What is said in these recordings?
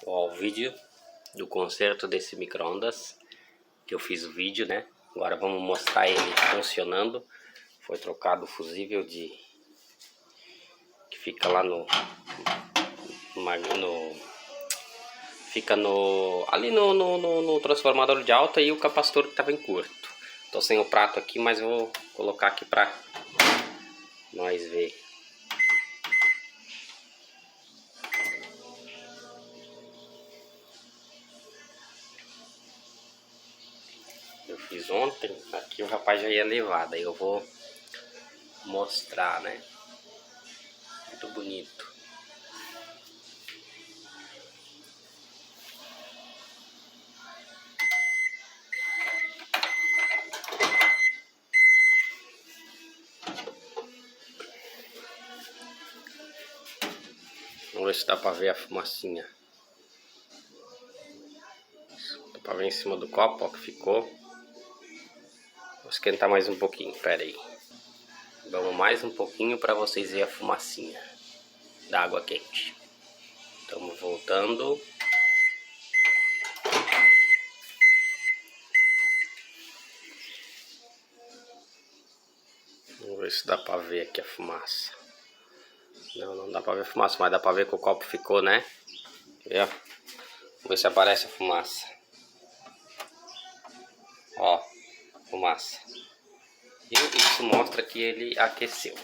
Ó, o vídeo do conserto desse micro-ondas, que eu fiz o vídeo, né? Agora vamos mostrar ele funcionando. Foi trocado o fusível que fica lá ali no transformador de alta, e o capacitor que estava em curto. Tô sem o prato aqui, mas vou colocar aqui para nós ver. Eu fiz ontem, aqui o rapaz já ia levar, daí eu vou mostrar, né? Muito bonito. Vamos ver se dá pra ver a fumacinha. Dá pra ver em cima do copo, ó, que ficou. Vou esquentar mais um pouquinho, pera aí. Vamos mais um pouquinho para vocês verem a fumacinha da água quente. Estamos voltando. Vamos ver se dá pra ver aqui a fumaça. Não dá pra ver a fumaça, mas dá pra ver que o copo ficou, né? Viu? Vamos ver se aparece a fumaça. Ó, fumaça. E isso mostra que ele aqueceu.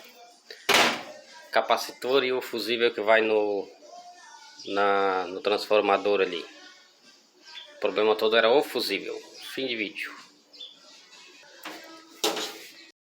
Capacitor e o fusível que vai no transformador ali. O problema todo era o fusível. Fim de vídeo.